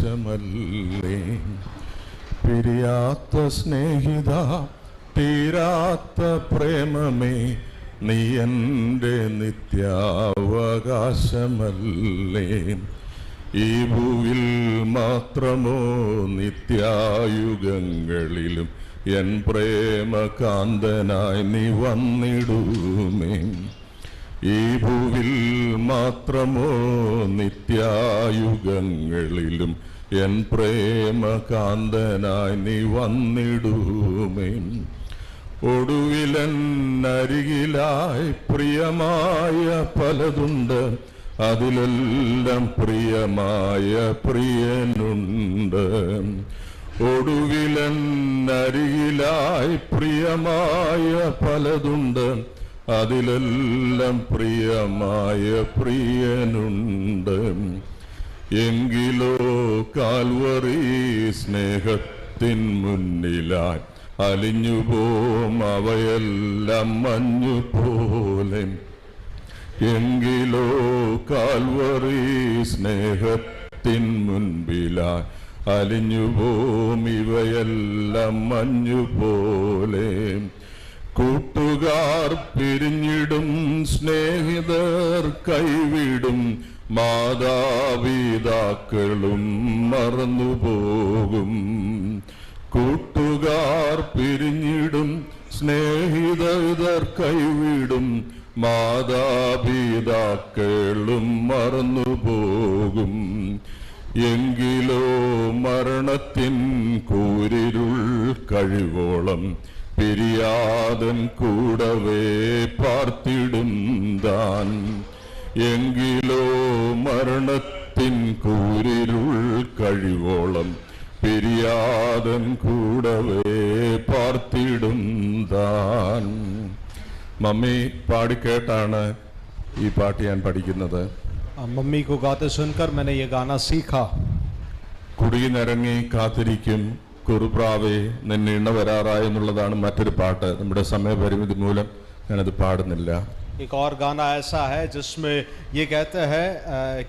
അവകാശമല്ലേ. പിരിയാത്ത സ്നേഹിത, തീരാത്ത പ്രേമമേ, നീ എൻ്റെ നിത്യാവകാശമല്ലേ. ഈ ഭൂവിൽ മാത്രമോ നിത്യായുഗങ്ങളിലും എൻ പ്രേമകാന്തനായി നീ വന്നിടുമേ. ഈ ഭൂവിൽ മാത്രമോ നിത്യായുഗങ്ങളിലും എൻ പ്രേമകാന്തനായി നീ വന്നിടുമേ. ഒടുവിലരികിലായി പ്രിയമായ പലതുണ്ട്, അതിലെല്ലാം പ്രിയമായ പ്രിയനുണ്ട്. ഒടുവിലരികിലായി പ്രിയമായ പലതുണ്ട്, അതിലെല്ലാം പ്രിയമായ പ്രിയനുണ്ട്. എങ്കിലോ കാൽവറി സ്നേഹത്തിൻ മുന്നിലായി അലിഞ്ഞുപോം അവയെല്ലാം മഞ്ഞുപോലെ. എങ്കിലോ കാൽവറി സ്നേഹത്തിൻ മുൻപിലായി അലിഞ്ഞുപോം ഇവയെല്ലാം മഞ്ഞുപോലെ. കൂട്ടുകാർ പിരിഞ്ഞിടും, സ്നേഹിതർ കൈവിടും, മാതാപിതാക്കളും മറന്നുപോകും. കൂട്ടുകാർ പിരിഞ്ഞിടും, സ്നേഹിതർ കൈവിടും, മാതാപിതാക്കളും മറന്നുപോകും. എങ്കിലോ മരണത്തിൻ കൂരിരുൾ കഴിവോളം പിരിയാതൻ കൂടവേ പാർത്തിടും താൻ. എങ്കിലോ മരണത്തിൻ കൂരിരുൾ കഴിവോളം പിരിയാതൻ കൂടവേ പാർത്തിടും താൻ. മമ്മി പാടിക്കേട്ടാണ് ഈ പാട്ട് ഞാൻ പഠിക്കുന്നത്. मम्मी को गाते सुनकर मैंने ये गाना सीखा. കുടിയിനിറങ്ങി കാത്തിരിക്കും കുറുപ്രാവേ നിന്നെ ഇണ വരാറായി എന്നുള്ളതാണ് മറ്റൊരു പാട്ട്. നമ്മുടെ സമയപരിമിതി മൂലം ഞാനത് പാടുന്നില്ല. एक और गाना ऐसा है जिसमें ये कहते हैं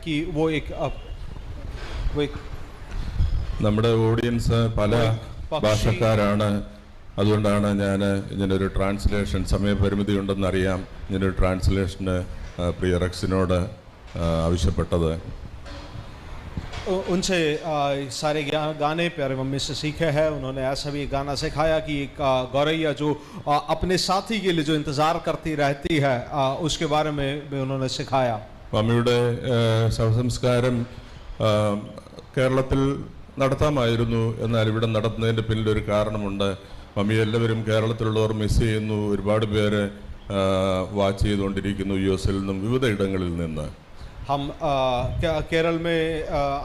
कि वो एक നമ്മുടെ ഓഡിയൻസ് പല ഭാഷക്കാരാണ്. അതുകൊണ്ടാണ് ഞാൻ ഇങ്ങനൊരു ട്രാൻസ്ലേഷൻ, സമയപരിമിതി ഉണ്ടെന്നറിയാം, ഇങ്ങനൊരു ട്രാൻസ്ലേഷന് പ്രിയ റെക്സിനോട് ആവശ്യപ്പെട്ടത്. उनसे सारे गाने प्यारे मम्मी से सीखे हैं. उन्होंने ऐसा भी गाना सिखाया कि एक गौरैया जो अपने साथी के लिए जो इंतज़ार करती रहती है, उसके बारे में भी उन्होंने सिखाया. മമ്മിയുടെ ശവസംസ്കാരം കേരളത്തിൽ നടത്താമായിരുന്നു. എന്നാൽ ഇവിടെ നടത്തുന്നതിൻ്റെ പിന്നിലൊരു കാരണമുണ്ട്. മമ്മി എല്ലാവരും കേരളത്തിലുള്ളവർ മിസ് ചെയ്യുന്നു. ഒരുപാട് പേര് വാച്ച് ചെയ്തുകൊണ്ടിരിക്കുന്നു US നിന്നും വിവിധ ഇടങ്ങളിൽ നിന്ന്. हम केरल में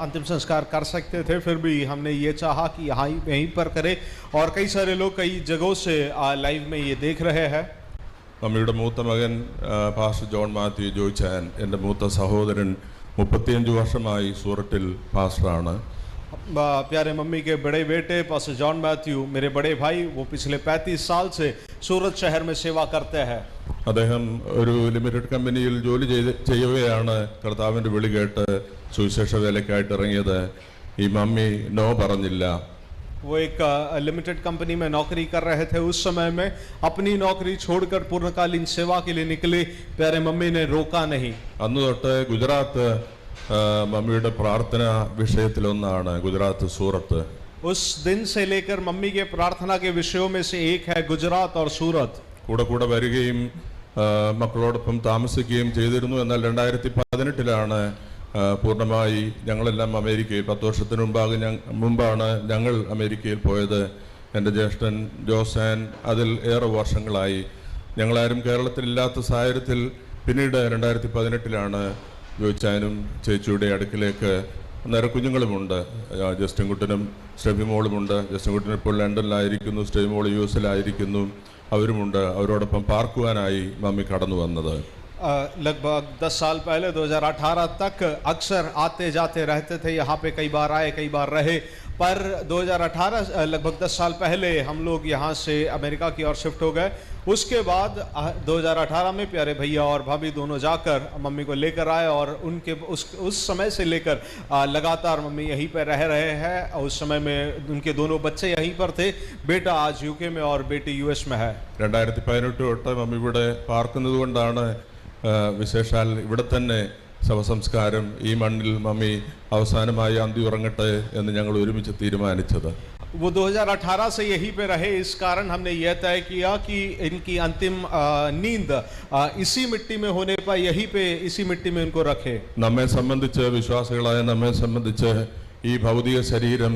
अंतिम संस्कार कर सकते थे, फिर भी हमने ये चाहा कि यहाँ यहीं पर करें, और कई सारे लोग कई जगहों से लाइव में ये देख रहे हैं. മമ്മിയുടെ മൂത്ത മകൻ പാസ്റ്റർ ജോൺ മാത്യു ജോയിച്ചാൻ, എൻ്റെ മൂത്ത സഹോദരൻ 35 വർഷമായി സൂറത്തിൽ പാസ്റ്ററാണ്. प्यारे मम्मी के बड़े बेटे पास्टर जॉन मैथ्यू, मेरे बड़े भाई, वो पिछले 35 साल से सूरत शहर में सेवा करते हैं. അദ്ദേഹം ഒരു ലിമിറ്റഡ് കമ്പനിയിൽ ജോലി ചെയ്യവെയാണ് കർത്താവിൻ്റെ വിളി കേട്ട് സുവിശേഷ വേലയ്ക്കായിട്ട് ഇറങ്ങിയത്. ഈ മമ്മി നോ പറഞ്ഞില്ല. वो एक लिमिटेड कंपनी में नौकरी कर रहे थे. उस समय में अपनी नौकरी छोड़कर पूर्णकालीन सेवा के लिए निकले. प्यारे मम्मी ने रोका नहीं. അന്ന് തൊട്ട് ഗുജറാത്ത് മമ്മിയുടെ പ്രാർത്ഥന വിഷയത്തിലൊന്നാണ്. ഗുജറാത്ത് സൂറത്ത്. उस दिन से लेकर मम्मी के प्रार्थना के विषयों में से एक है गुजरात और सूरत. കൂടെ കൂടെ വരികയും മക്കളോടൊപ്പം താമസിക്കുകയും ചെയ്തിരുന്നു. എന്നാൽ 2018 പൂർണ്ണമായി ഞങ്ങളെല്ലാം അമേരിക്കയിൽ, 10 വർഷത്തിന് മുമ്പാണ് ഞങ്ങൾ അമേരിക്കയിൽ പോയത്. എൻ്റെ ജ്യേഷ്ഠൻ ജോസാൻ അതിൽ ഏറെ വർഷങ്ങളായി. ഞങ്ങളാരും കേരളത്തിലില്ലാത്ത സാഹചര്യത്തിൽ പിന്നീട് 2018 ജോയിച്ചാനും ചേച്ചിയുടെ അടുക്കിലേക്ക്, അന്നേരം കുഞ്ഞുങ്ങളുമുണ്ട്, ജസ്റ്റിൻ കുട്ടനും സ്റ്റെഫി മോളുമുണ്ട്. ജസ്റ്റിൻ കുട്ടൻ ഇപ്പോൾ ലണ്ടനിലായിരിക്കുന്നു, സ്റ്റെഫി മോൾ US അവരുമുണ്ട്. അവരോടൊപ്പം പാർക്കുവാനായി മമ്മി കടന്നു വന്നത്. लगभग 10 साल पहले 2018 तक अक्सर आते जाते रहते थे. यहाँ पे कई बार आए, कई बार रहे. पर 2018 लगभग 10 साल पहले हम लोग यहाँ से अमेरिका की ओर शिफ्ट हो गए। उसके बाद 2018 में प्यारे भैया और भाभी दोनों जाकर मम्मी को लेकर आए और उनके उस समय से लेकर लगातार मम्मी यहीं पर रह रहे हैं। उस समय में उनके दोनों बच्चे यहीं पर थे। बेटा आज यूके में और बेटी यूएस में है। 2018 തൊട്ട് മമ്മി ഇവിടെ പാർക്കുന്നത് കൊണ്ടാണ് വിശേഷാൽ ഇവിടെ തന്നെ ശവസംസ്കാരം ഈ മണ്ണിൽ മമ്മി അവസാനമായി അന്തി ഉറങ്ങട്ടെ എന്ന് ഞങ്ങൾ ഒരുമിച്ച് തീരുമാനിച്ചത്। वो 2018 से यहीं पे रहे, इस कारण हमने यह तय किया कि इनकी अंतिम नींद इसी मिट्टी में होने पर यहीं पे इसी मिट्टी में इनको रखे। നമ്മെ സംബന്ധിച്ച് വിശ്വാസികളായ നമ്മെ സംബന്ധിച്ച് ഈ ഭൗതിക ശരീരം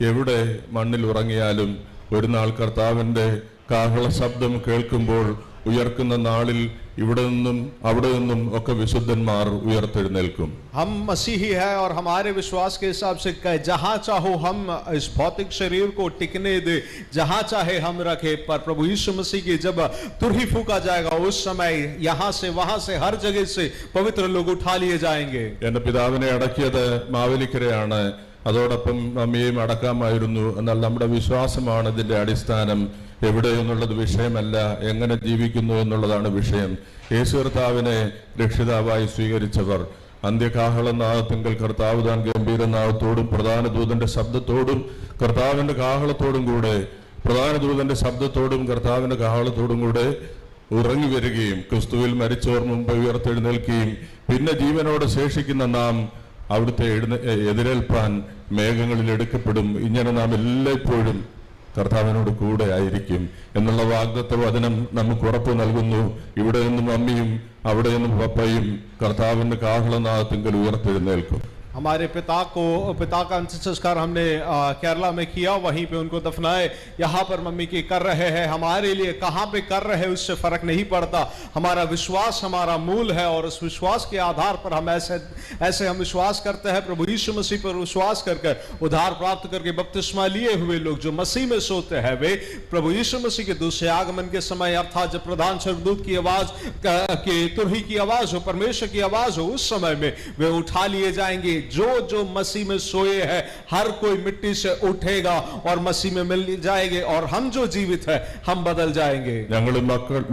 എവിടെ മണ്ണിൽ ഉറങ്ങിയാലും ഒരു നാൾ കർത്താവിന്റെ കാഹള ശബ്ദം കേൾക്കുമ്പോൾ ഉയർക്കുന്ന നാളിൽ ഇവിടെ നിന്നും അവിടെ നിന്നും ഒക്കെ വിശുദ്ധന്മാർ ഉയർത്തെഴുന്നേൽക്കും। हम मसीही है और हमारे विश्वास के हिसाब से जहां चाहो हम इस भौतिक शरीर को टिकने दे, जहां चाहे हम रखे, पर प्रभु यीशु मसीह की जब तुरही फूका जाएगा उस समय यहां से वहां से हर जगह से पवित्र लोग उठा लिए जाएंगे। എന്റെ പിതാവിനെ അടക്കിയത് മാവേലിക്കരയാണ്, അതോടൊപ്പം മമ്മിയെയും അടക്കാമായിരുന്നു। എന്നാൽ നമ്മുടെ വിശ്വാസമാണ് ഇതിന്റെ അടിസ്ഥാനം। എവിടെയെന്നുള്ളത് വിഷയമല്ല, എങ്ങനെ ജീവിക്കുന്നു എന്നുള്ളതാണ് വിഷയം। യേശു കർത്താവിനെ രക്ഷിതാവായി സ്വീകരിച്ചവർ അന്ത്യകാഹളനാദത്തിങ്കൽ കർത്താവ് താൻ ഗംഭീരനാദത്തോടും പ്രധാന ദൂതന്റെ ശബ്ദത്തോടും കർത്താവിന്റെ കാഹളത്തോടും കൂടെ കർത്താവിന്റെ കാഹളത്തോടും കൂടെ ഉറങ്ങി വരികയും ക്രിസ്തുവിൽ മരിച്ചവർ മുമ്പ് ഉയർത്തെഴുന്നേൽക്കുകയും പിന്നെ ജീവനോടെ ശേഷിക്കുന്ന നാം അവിടുത്തെ എതിരേൽപ്പാൻ മേഘങ്ങളിൽ എടുക്കപ്പെടും। ഇങ്ങനെ നാം എല്ലായ്പ്പോഴും കർത്താവിനോട് കൂടെ ആയിരിക്കും എന്നുള്ള വാഗ്ദത്ത വചനം നമുക്ക് ഉറപ്പ് നൽകുന്നു। ഇവിടെ നിന്നും അമ്മയും അവിടെ നിന്നും പപ്പയും കർത്താവിന്റെ കാഹളനാദത്തിങ്കൽ ഉയർത്തെഴുന്നേൽക്കും। हमारे पिता का अंतिम संस्कार हमने केरला में किया, वहीं पे उनको दफनाए। यहाँ पर मम्मी की कर रहे हैं। हमारे लिए कहाँ पे कर रहे हैं उससे फर्क नहीं पड़ता। हमारा विश्वास हमारा मूल है और उस विश्वास के आधार पर हम ऐसे हम विश्वास करते हैं। प्रभु यीशु मसीह पर विश्वास करके उद्धार प्राप्त करके बपतिस्मा लिए हुए लोग जो मसीह में सोते हैं, वे प्रभु यीशु मसीह के दूसरे आगमन के समय अर्थात जब प्रधान स्वर्गदूत की आवाज की तुरही की आवाज हो, परमेश्वर की आवाज हो, उस समय में वे उठा लिए जाएंगे। जो मसीह में सोए हैं हर कोई मिट्टी से उठेगा और मसीह में मिल जाएंगे और हम जो जीवित है हम बदल जाएंगे। ഞങ്ങളും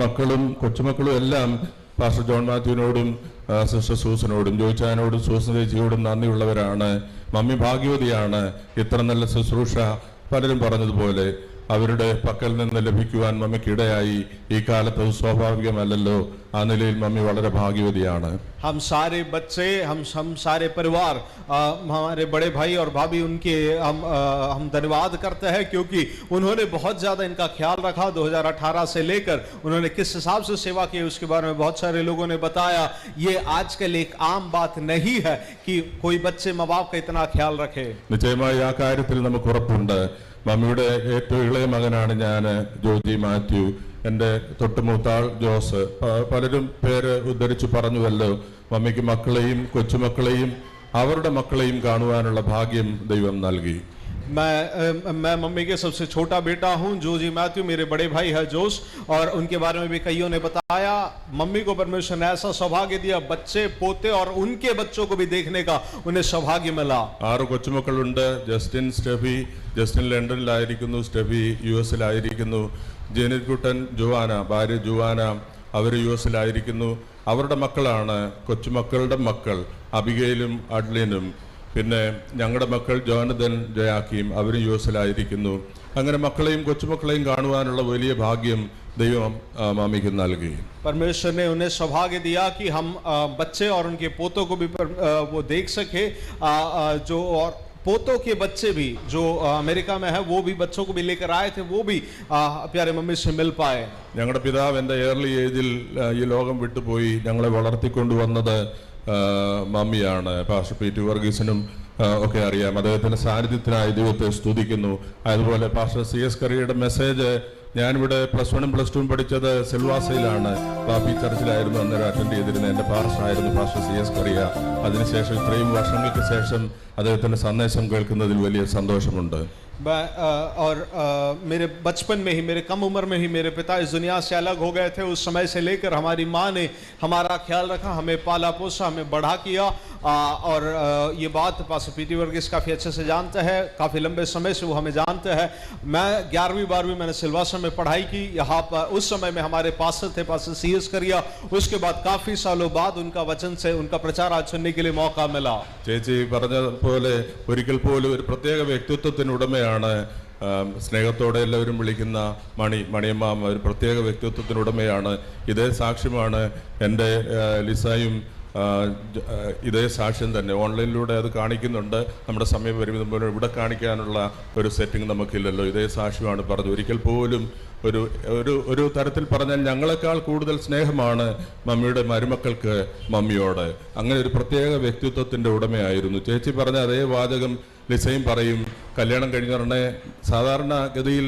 മക്കളും കൊച്ചുമക്കളും എല്ലാം പാസ്റ്റർ ജോൺ മാത്യുവിനോടും സിസ്റ്റർ സൂസനോടും ജോയിച്ചാനോടും സൂസൻ ചേച്ചിയോടും നന്ദിയുള്ളവരാണ്। മമ്മി ഭാഗ്യവതിയാണ്। ഇത്ര നല്ല ശുശ്രൂഷ പലരും പറഞ്ഞതുപോലെ അവരുടെ പക്കൽ നിന്ന് ലഭിക്കുവാൻ മമ്മിക്കിടയായി। ഈ കാലത്ത് സ്വാഭാവികമല്ലല്ലോ, ആ നിലയിൽ മമ്മി വളരെ ഭാഗ്യവതിയാണ്। हम सारे बच्चे हम सारे परिवार हमारे बड़े भाई और भाभी उनके हम धन्यवाद करते हैं क्योंकि उन्होंने बहुत ज़्यादा इनका ख्याल रखा। 2018 से लेकर उन्होंने किस हिसाब से सेवा की उसके बारे में बहुत सारे लोगों ने बताया। ये आजकल एक आम बात नहीं है कि कोई बच्चे माँ बाप का इतना ख्याल रखे। നിശ്ചയമായി ആ കാര്യത്തിൽ നമുക്ക് ഉറപ്പുണ്ട്। മമ്മിയുടെ ഏറ്റവും ഇളയ മകനാണ് ഞാൻ, ജോജി മാത്യു। എൻ്റെ തൊട്ടുമൂത്താൾ ജോസ്। പലരും പേര് ഉദ്ധരിച്ചു പറഞ്ഞുവല്ലോ। മമ്മിക്ക് മക്കളെയും കൊച്ചുമക്കളെയും അവരുടെ മക്കളെയും കാണുവാനുള്ള ഭാഗ്യം ദൈവം നൽകി। मैं मम्मी के सबसे छोटा बेटा हूं। जोजी मैथ्यू मेरे बड़े भाई है जोस, और उनके बारे में भी कईयों ने बताया। मम्मी को परमेश्वर ने ऐसा सौभाग्य दिया, बच्चे पोते और उनके बच्चों को भी देखने का उन्हें सौभाग्य मिला। 6 കൊച്ചുമക്കളുണ്ട്। ജസ്റ്റിൻ ലണ്ടനിലായിരിക്കുന്നു, സ്റ്റെഫി US-ലായിരിക്കുന്നു, ജെനിത് കുട്ടൻ ജുവാന ഭാര്യ ജുവാന അവർ US-ലായിരിക്കുന്നു। അവരുടെ മക്കളാണ് കൊച്ചുമക്കളുടെ മക്കൾ അബിഗയിലും അഡ്ലിനും, പിന്നെ ഞങ്ങളുടെ മക്കൾ ജോനതൻ ജയാക്കിയും അവർ US-ലായിരിക്കുന്നു। അങ്ങനെ മക്കളെയും കൊച്ചുമക്കളെയും കാണുവാനുള്ള വലിയ ഭാഗ്യം ദൈവം മാമിക്ക് നൽകി। परमेश्वर ने उन्हें सौभाग्य दिया कि हम बच्चे और उनके पोतों को भी वो देख सके। जो और पोतों के बच्चे भी जो अमेरिका में है वो भी बच्चों को भी लेकर आए थे, वो भी प्यारे मम्मी से मिल पाए। ഞങ്ങളുടെ പിതാവ് എൻ്റെ ഏർലി ഏജിൽ ഈ ലോകം വിട്ടുപോയി। ഞങ്ങളെ വളർത്തിക്കൊണ്ടുവന്നത് മമ്മിയാണ്। പാസ്റ്റർ പി ടി വർഗീസിനും ഒക്കെ അറിയാം। അദ്ദേഹത്തിന്റെ സാന്നിധ്യത്തിനായി ദൈവത്തെ സ്തുതിക്കുന്നു। അതുപോലെ പാസ്റ്റർ CS കറിയുടെ മെസ്സേജ്, ഞാനിവിടെ +1 +2 പഠിച്ചത് സിൽവാസയിലാണ്, ബാപ്പി ചർച്ചിലായിരുന്നു അന്നേരം അറ്റൻഡ് ചെയ്തിരുന്നത്। എൻ്റെ പാസ്റ്റർ ആയിരുന്നു പാസ്റ്റർ CS കറിയ। അതിനുശേഷം ഇത്രയും വർഷങ്ങൾക്ക് ശേഷം അദ്ദേഹത്തിന്റെ സന്ദേശം കേൾക്കുന്നതിൽ വലിയ സന്തോഷമുണ്ട്। और मेरे बचपन में ही, मेरे कम उम्र में ही मेरे पिता इस दुनिया से अलग हो गए थे। उस समय से लेकर हमारी माँ ने हमारा ख्याल रखा, हमें पाला पोसा, हमें बढ़ा किया। और ये बात पास्टर पीटी वर्गीस काफ़ी अच्छे से जानते हैं, काफ़ी लंबे समय से वो हमें जानते हैं। मैं 11वीं 12वीं मैंने सिलवासा में पढ़ाई की, यहाँ पर उस समय में हमारे पास्टर थे पास्टर CS करिया। उसके बाद काफ़ी सालों बाद उनका वचन से उनका प्रचार आज सुनने के लिए मौका मिला। ചേച്ചി പറഞ്ഞതുപോലെ ഒരിക്കൽ പോലും ഒരു പ്രത്യേക വ്യക്തിത്വത്തിനുടമയാണ് സ്നേഹത്തോടെ എല്ലാവരും വിളിക്കുന്ന മണിയമ്മാമ, ഒരു പ്രത്യേക വ്യക്തിത്വത്തിനുടമയാണ്. ഇതേ സാക്ഷ്യമാണ് എൻ്റെ ലിസായും ഇതേ സാക്ഷ്യം തന്നെ. ഓൺലൈനിലൂടെ അത് കാണിക്കുന്നുണ്ട്. നമ്മുടെ സമയപരിമിതി പോലെ ഇവിടെ കാണിക്കാനുള്ള ഒരു സെറ്റിംഗ് നമുക്കില്ലല്ലോ. ഇതേ സാക്ഷ്യമാണ് പറഞ്ഞത്. ഒരിക്കൽ പോലും ഒരു തരത്തിൽ പറഞ്ഞാൽ ഞങ്ങളെക്കാൾ കൂടുതൽ സ്നേഹമാണ് മമ്മിയുടെ മരുമക്കൾക്ക് മമ്മിയോട്. അങ്ങനെ ഒരു പ്രത്യേക വ്യക്തിത്വത്തിൻ്റെ ഉടമയായിരുന്നു. ചേച്ചി പറഞ്ഞ അതേ വാചകം ലിസയും പറയും. കല്യാണം കഴിഞ്ഞ സാധാരണഗതിയിൽ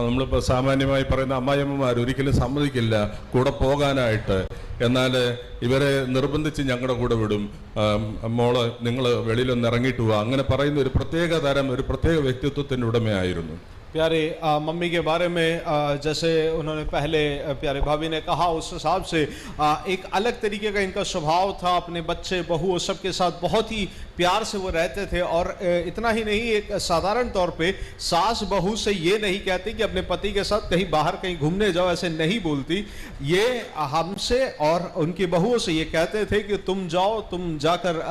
നമ്മളിപ്പോൾ സാമാന്യമായി പറയുന്ന അമ്മായിയമ്മമാർ ഒരിക്കലും സമ്മതിക്കില്ല കൂടെ പോകാനായിട്ട്. എന്നാൽ ഇവരെ നിർബന്ധിച്ച് ഞങ്ങളുടെ കൂടെ വിടും. മോള് നിങ്ങൾ വെളിയിലൊന്ന് ഇറങ്ങിയിട്ട് പോവുക, അങ്ങനെ പറയുന്ന ഒരു പ്രത്യേക തരം, ഒരു പ്രത്യേക വ്യക്തിത്വത്തിൻ്റെ ഉടമയായിരുന്നു. प्यारे मम्मी के बारे में जैसे उन्होंने पहले प्यारे भाभी ने कहा, उस हिसाब से एक अलग तरीके का इनका स्वभाव था। अपने बच्चे बहू सबके साथ बहुत ही प्यार से वो रहते थे। और इतना ही नहीं, एक साधारण तौर पे सास बहू से ये नहीं कहती कि अपने पति के साथ कहीं बाहर कहीं घूमने जाओ, ऐसे नहीं बोलती। ये हमसे और उनकी बहुओं से ये कहते थे कि तुम जाओ, तुम जाकर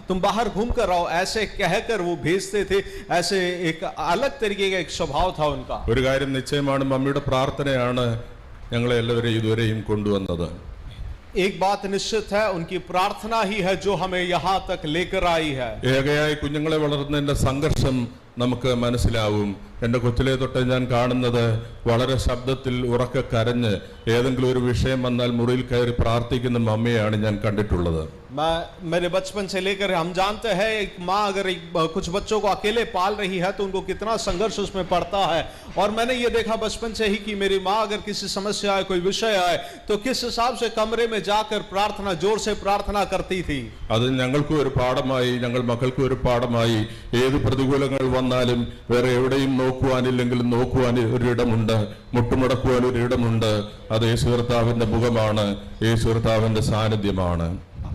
तुम बाहर घूम कर आओ, ऐसे कहकर वो भेजते थे। ऐसे एक अलग तरीके का एक स्वभाव था उनका। ഒരു കാര്യം നിശ്ചയമാണ്, മമ്മിയുടെ പ്രാർത്ഥനയാണ് ഞങ്ങളെ എല്ലാവരെയും ഇതുവരെയും കൊണ്ടുവന്നത്. एक बात निश्चित है, उनकी प्रार्थना ही है जो हमें यहाँ तक लेकर आई है। ഏകയായി കുഞ്ഞുങ്ങളെ വളർത്തുന്നതിന്റെ സംഘർഷം നമുക്ക് മനസ്സിലാവും. എൻ്റെ കൊച്ചിലെ തൊട്ട് ഞാൻ കാണുന്നത് വളരെ ശബ്ദത്തിൽ ഉറക്കെ കരഞ്ഞ് ഏതെങ്കിലും ഒരു വിഷയം വന്നാൽ മുറിയിൽ കയറി പ്രാർത്ഥിക്കുന്ന മമ്മിയാണ് ഞാൻ കണ്ടിട്ടുള്ളത്. मेरे बचपन से लेकर हम जानते हैं, एक माँ अगर कुछ बच्चों को अकेले पाल रही है तो उनको कितना संघर्ष उसमें पड़ता है। और मैंने ये देखा बचपन से ही कि मेरी माँ अगर किसी समस्या आए, कोई विषय आए, तो किस हिसाब से कमरे में जाकर प्रार्थना, जोर से प्रार्थना करती थी। അത് ഞങ്ങൾക്കും ഒരു പാഠമായി, ഞങ്ങൾ മക്കൾക്കും ഒരു പാഠമായി. ഏത് പ്രതികൂലങ്ങൾ വന്നാലും വേറെ എവിടെയും നോക്കുവാനില്ലെങ്കിലും നോക്കുവാൻ ഒരിടമുണ്ട്, മുട്ടുമുടക്കുവാൻ ഒരിടമുണ്ട്. അത് യേശു കർത്താവിന്റെ മുഖമാണ്, യേശു കർത്താവിന്റെ സാന്നിധ്യമാണ്.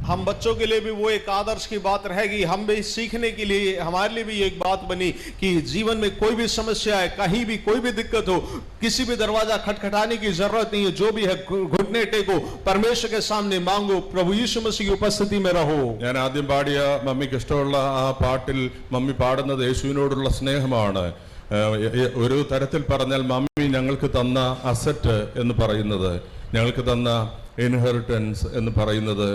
हम बच्चों के लिए भी वो एक आदर्श की बात रहेगी। हम भी सीखने के लिए, हमारे लिए भी एक बात बनी कि जीवन में कोई भी समस्या है, कहीं भी कोई भी दिक्कत हो, किसी भी दरवाजा खटखटाने की जरूरत नहीं है। जो भी है घुटने टेको, परमेश्वर के सामने मांगो, प्रभु यीशु मसीह की उपस्थिति में रहो। ഞാൻ ആദ്യം പാടിയ മമ്മിക്ക് ഇഷ്ടമുള്ള ആ പാട്ടിൽ മമ്മി പാടുന്നത് യേശുവിനോടുള്ള സ്നേഹമാണ്. ഒരു തരത്തിൽ പറഞ്ഞാൽ മമ്മി ഞങ്ങൾക്ക് തന്ന അസറ്റ് എന്ന് പറയുന്നത്, ഞങ്ങൾക്ക് തന്ന ഇൻഹെറിറ്റൻസ് എന്ന് പറയുന്നത്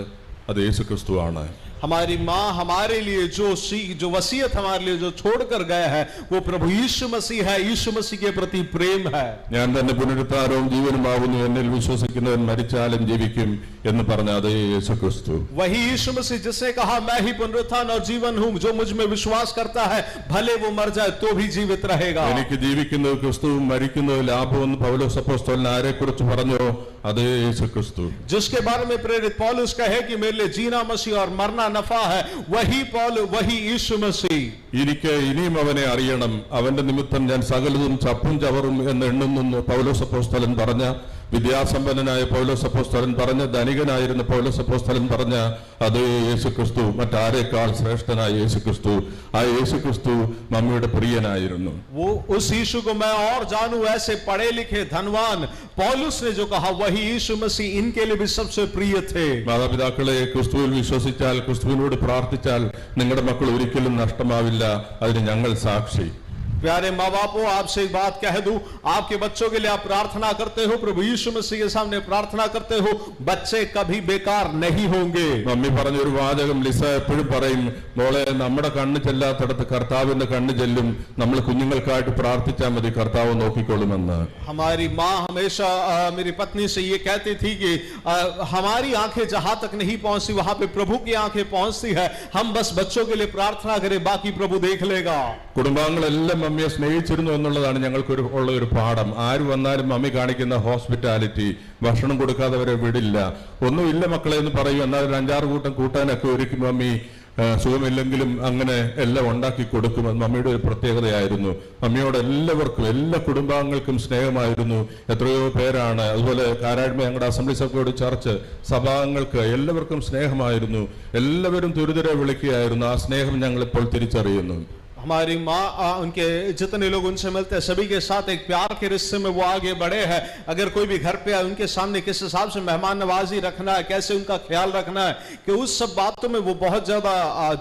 അത് യേശു ക്രിസ്തുവാണ്. हमारी माँ हमारे लिए जो वसीयत हमारे लिए जो छोड़कर गया है वो प्रभु यीशु मसीह है। यीशु मसीह के प्रति प्रेम है। ഞാൻ തന്നെ പുനരുത്ഥാനവും ജീവനുമാകുന്നു, എന്നിൽ വിശ്വസിക്കുന്നവൻ മരിച്ചാലും ജീവിക്കും എന്ന് പറഞ്ഞ അതേ യേശു ക്രിസ്തു. वही यीशु मसीह जिसने कहा मैं ही पुनरुत्थान और जीवन हूँ, जो मुझ में विश्वास करता है भले वो मर जाए तो भी जीवित रहेगा। എനിക്ക് ജീവിക്കുന്നത് ക്രിസ്തുവും മരിക്കുന്നത് ലാഭമെന്ന് പൗലോസ് അപ്പോസ്തലൻ ആരെക്കുറിച്ച് പറഞ്ഞോ അതേ യേശു ക്രിസ്തു. जिसके बारे में प्रेरित पौलुस कहे कि मेरे लिए जीना मसीह और मरना नफा है, वही यीशु मसीह। എനിക്ക് ഇനിയും അവനെ അറിയണം, അവന്റെ നിമിത്തം ഞാൻ സകലതും ചപ്പും ചവറും എന്ന് എണ്ണുന്നു പൗലോസ് അപ്പോസ്തലൻ പറഞ്ഞ, വിദ്യാസമ്പന്നനായ പൗലോസ് അപ്പോസ്തലൻ പറഞ്ഞ, ധനികനായിരുന്ന പൗലോസ് അപ്പോസ്തലൻ പറഞ്ഞ അതേ യേശു ക്രിസ്തു, മറ്റാരേക്കാൾ ശ്രേഷ്ഠനായ യേശു ക്രിസ്തു. ആ യേശു ക്രിസ്തു മമ്മിയുടെ പ്രിയനായിരുന്നു. वो उस यीशु को मैं और जानूं, ऐसे पढ़े लिखे धनवान पौलुस ने जो कहा वही यीशु मसीह इनके लिए भी सबसे प्रिय थे। മാതാപിതാക്കളെ ക്രിസ്തുവിൽ വിശ്വസിച്ചാൽ, ക്രിസ്തുവിനോട് പ്രാർത്ഥിച്ചാൽ നിങ്ങളുടെ മക്കൾ ഒരിക്കലും നഷ്ടമാവില്ല. അതിന് ഞങ്ങൾ സാക്ഷി. प्यारे माँ बापों, आपसे एक बात कह दूं, आपके बच्चों के लिए आप प्रार्थना करते हो, प्रभु यीशु मसीह के सामने प्रार्थना करते हो, बच्चे कभी बेकार नहीं होंगे। മമ്മി പറഞ്ഞൊരു വാചകം ലിസ എപ്പോഴും പറയും, മോളെ നമ്മുടെ കണ്ണ് ചെല്ലാത്തടത്ത് കർത്താവിന്റെ കണ്ണ് ചെല്ലും, നമ്മൾ കുഞ്ഞുങ്ങൾക്കായിട്ട് പ്രാർത്ഥിച്ചാൽ മതി, കർത്താവ് നോക്കിക്കൊള്ളുമെന്ന്. हमारी माँ हमेशा मेरी पत्नी से ये कहती थी कि हमारी आंखें जहां तक नहीं पहुंचती वहां पे प्रभु की आंखें पहुंचती है, हम बस बच्चों के लिए प्रार्थना करें, बाकी प्रभु देख लेगा। കുടുംബാംഗങ്ങളെല്ലാം മമ്മിയെ സ്നേഹിച്ചിരുന്നു എന്നുള്ളതാണ് ഞങ്ങൾക്ക് ഉള്ള ഒരു പാഠം. ആര് വന്നാലും മമ്മി കാണിക്കുന്ന ഹോസ്പിറ്റാലിറ്റി, ഭക്ഷണം കൊടുക്കാതെ അവരെ വിടില്ല. ഒന്നുമില്ല മക്കളെ എന്ന് പറയും, എന്നാൽ 5-6 കൂട്ടം കൂട്ടാനൊക്കെ ഒരുക്കി മമ്മി സുഖമില്ലെങ്കിലും അങ്ങനെ എല്ലാം ഉണ്ടാക്കി കൊടുക്കുമെന്ന് മമ്മിയുടെ ഒരു പ്രത്യേകതയായിരുന്നു. മമ്മിയോട് എല്ലാവർക്കും, എല്ലാ കുടുംബാംഗങ്ങൾക്കും സ്നേഹമായിരുന്നു. എത്രയോ പേരാണ്, അതുപോലെ കാരാഴ്മ ഞങ്ങളുടെ അസംബ്ലി സഭയോട് ചർച്ച് സഭാംഗങ്ങൾക്ക് എല്ലാവർക്കും സ്നേഹമായിരുന്നു. എല്ലാവരും തുരിതരെ വിളിക്കുകയായിരുന്നു. ആ സ്നേഹം ഞങ്ങളിപ്പോൾ തിരിച്ചറിയുന്നു. हमारी माँ उनके जितने लोग उनसे मिलते हैं सभी के साथ एक प्यार के रिश्ते में वो आगे बढ़े हैं। अगर कोई भी घर पे आए उनके सामने किस हिसाब से मेहमान नवाजी रखना है, कैसे उनका ख्याल रखना है, कि उस सब बातों में वो बहुत ज्यादा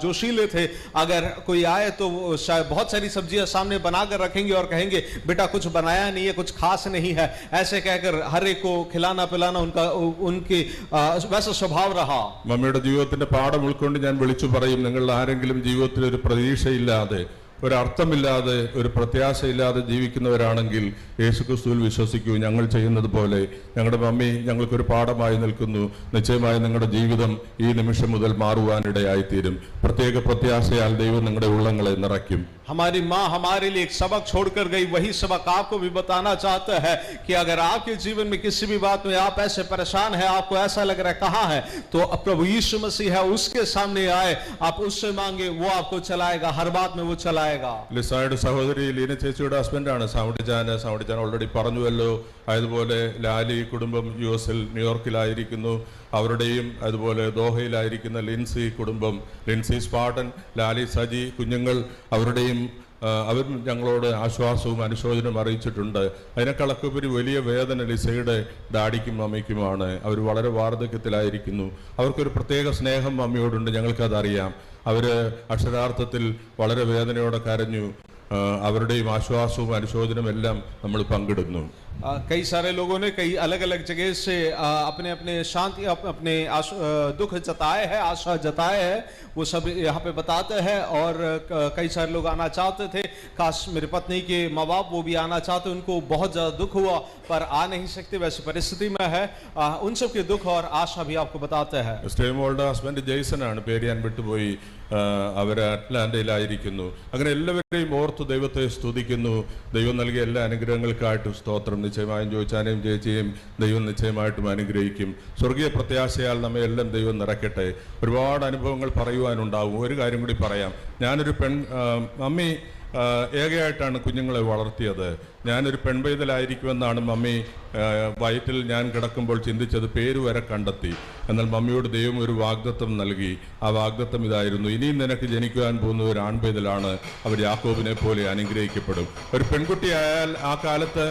जोशीले थे। अगर कोई आए तो वो शायद बहुत सारी सब्जियां सामने बनाकर रखेंगे और कहेंगे बेटा कुछ बनाया नहीं है, कुछ खास नहीं है, ऐसे कहकर हर एक को खिलाना पिलाना उनकी वैसा स्वभाव रहा। മമ്മിയുടെ ജീവിതത്തിന്റെ പാഠം ഉൾക്കൊണ്ട് ഞാൻ വിളിച്ചു പറയും, നിങ്ങൾ ആരെങ്കിലും ജീവിതത്തിൽ ഒരു പ്രതീക്ഷയില്ലാതെ, ഒരർത്ഥമില്ലാതെ, ഒരു പ്രത്യാശയില്ലാതെ ജീവിക്കുന്നവരാണെങ്കിൽ യേശുക്രിസ്തുവിൽ വിശ്വസിക്കൂ. ഞങ്ങൾ ചെയ്യുന്നത് പോലെ ഞങ്ങളുടെ മമ്മി ഞങ്ങൾക്കൊരു പാഠമായി നിൽക്കുന്നു. നിശ്ചയമായി നിങ്ങളുടെ ജീവിതം ഈ നിമിഷം മുതൽ മാറുവാനിടയായിത്തീരും. പ്രത്യേക പ്രത്യാശയാൽ ദൈവം നിങ്ങളുടെ ഉള്ളങ്ങളെ നിറയ്ക്കും. हमारी माँ हमारे लिए एक सबक छोड़कर गई, वही सबक आपको भी बताना चाहता है कि अगर आपके जीवन में किसी भी बात में आप ऐसे परेशान हैं, आपको ऐसा लग रहा है कहाँ है, तो प्रभु यीशु मसीह है, उसके सामने आए, आप उससे मांगे, वो आपको चलाएगा, हर बात में वो चलाएगा। ലിസായുടെ സഹോദരി ലീന ചേച്ചിയുടെ ഹസ്ബൻഡാണ് സാവുണ്ടിച്ചാൻ. സാവുണ്ടിച്ചാൻ ഓൾറെഡി പറഞ്ഞുവല്ലോ. അതുപോലെ ലാലി കുടുംബം US-ൽ ന്യൂയോർക്കിലായിരിക്കുന്നു. അവരുടെയും അതുപോലെ ദോഹയിലായിരിക്കുന്ന ലിൻസി കുടുംബം, ലിൻസി സ്പാർട്ടൻ, ലാലി സജി കുഞ്ഞുങ്ങൾ, അവരുടെയും അവർ ഞങ്ങളോട് ആശ്വാസവും അനുശോചനവും അറിയിച്ചിട്ടുണ്ട്. അതിനേക്കാളൊക്കെ വലിയ വേദന ലിസയുടെ ഡാഡിക്കും മമ്മിക്കുമാണ്. അവർ വളരെ വാർദ്ധക്യത്തിലായിരിക്കുന്നു. അവർക്കൊരു പ്രത്യേക സ്നേഹം മമ്മിയോടുണ്ട്, ഞങ്ങൾക്കതറിയാം. അവർ അക്ഷരാർത്ഥത്തിൽ വളരെ വേദനയോടെ കരഞ്ഞു. അവരുടെയും ആശ്വാസവും അനുശോചനവും എല്ലാം നമ്മൾ പങ്കിടുന്നു. कई सारे लोगों ने कई अलग अलग जगह से अपने अपने शांति अपने दुख जताए हैं, आशा जताए हैं, वो सब यहाँ पे बताते हैं। और कई सारे लोग आना चाहते थे, खास मेरी पत्नी के माँ बाप वो भी आना चाहते, उनको बहुत ज़्यादा दुख हुआ पर आ नहीं सकते, वैसी परिस्थिति में है। उन सब के दुख और आशा भी आपको बताते हैं। സ്റ്റേമോളുടെ ഹസ്ബൻഡ് ജെയ്സൺ ആണ്, പേര് ഞാൻ വിട്ടുപോയി. അവർ അറ്റ്ലാന്റയിലായിരിക്കുന്നു. അങ്ങനെ എല്ലാവരെയും ഓർത്ത് ദൈവത്തെ സ്തുതിക്കുന്നു. ദൈവം നൽകിയ എല്ലാ അനുഗ്രഹങ്ങൾക്കായിട്ടും സ്തോത്രം. നിശ്ചയമായും ചോദിച്ചാനെയും ചേച്ചിയും ദൈവം നിശ്ചയമായിട്ടും അനുഗ്രഹിക്കും. സ്വർഗീയ പ്രത്യാശയാൽ നമ്മെ എല്ലാം ദൈവം നിറയ്ക്കട്ടെ. ഒരുപാട് അനുഭവങ്ങൾ പറയുവാനുണ്ടാവും. ഒരു കാര്യം കൂടി പറയാം. ഞാനൊരു മമ്മി ഏകയായിട്ടാണ് കുഞ്ഞുങ്ങളെ വളർത്തിയത്. ഞാനൊരു പെൺപൈതലായിരിക്കുമെന്നാണ് മമ്മി വയറ്റിൽ ഞാൻ കിടക്കുമ്പോൾ ചിന്തിച്ചത്. പേര് വരെ കണ്ടെത്തി. എന്നാൽ മമ്മിയോട് ദൈവം ഒരു വാഗ്ദത്തം നൽകി. ആ വാഗ്ദത്തം ഇതായിരുന്നു: ഇനിയും നിനക്ക് ജനിക്കുവാൻ പോകുന്ന ഒരു ആൺപൈതലാണ്, അവർ യാക്കോബിനെ പോലെ അനുഗ്രഹിക്കപ്പെടും. ഒരു പെൺകുട്ടിയായാൽ ആ കാലത്ത്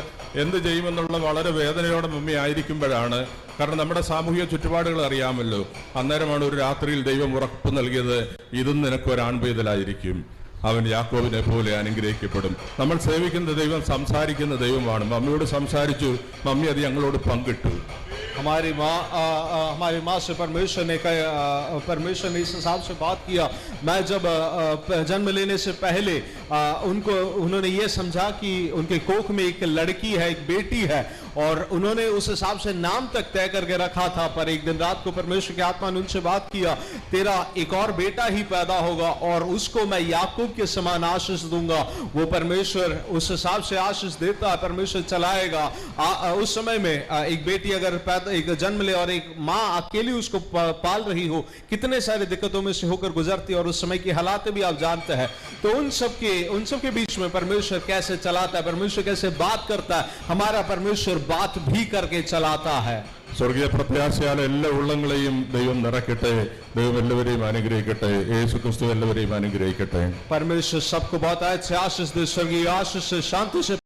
എന്ത് ചെയ്യുമെന്നുള്ള വളരെ വേദനയോടെ മമ്മി ആയിരിക്കുമ്പോഴാണ്, കാരണം നമ്മുടെ സാമൂഹിക ചുറ്റുപാടുകൾ അറിയാമല്ലോ, അന്നേരമാണ് ഒരു രാത്രിയിൽ ദൈവം ഉറപ്പ് നൽകിയത്, ഇതും നിനക്ക് ഒരു ആൺപൈതലായിരിക്കും, അവൻ യാക്കോബിനെ പോലെ അനുഗ്രഹിക്കപ്പെടും. നമ്മൾ സേവിക്കുന്ന ദൈവം സംസാരിക്കുന്ന ദൈവമാണ്. മമ്മിയോട് സംസാരിച്ചു, മമ്മി അത് ഞങ്ങളോട് പങ്കിട്ടു. हमारी माँ से परमेश्वर ने इस हिसाब से बात किया। मैं जब जन्म लेने से पहले उन्होंने ये समझा कि उनके कोख में एक लड़की है, एक बेटी है, और उन्होंने उस हिसाब से नाम तक तय करके रखा था। पर एक दिन रात को परमेश्वर की आत्मा ने उनसे बात किया, तेरा एक और बेटा ही पैदा होगा और उसको मैं याकूब के समान आशीष दूंगा। वो परमेश्वर उस हिसाब से आशीष देता है, परमेश्वर चलाएगा। उस समय में एक बेटी अगर एक जन्म ले और एक माँ अकेली उसको पाल रही हो, कितने सारे दिक्कतों में से होकर गुजरती है, और उस समय की हालात भी आप जानते हैं। तो उन सब के बीच में परमेश्वर कैसे चलाता है, परमेश्वर कैसे बात करता है, हमारा परमेश्वर बात भी करके चलाता है। സ്വർഗീയ പ്രത്യാശയാൽ എല്ലാ ഉള്ളങ്ങളെയും ദൈവം നിറയ്ക്കട്ടെ. ദൈവം എല്ലാവരെയും അനുഗ്രഹിക്കട്ടെ. യേശുക്രിസ്തു എല്ലാവരെയും അനുഗ്രഹിക്കട്ടെ. परमेश्वर सबको बहुत अच्छे आशीष दे, स्वर्गीय आशीष से, शांति से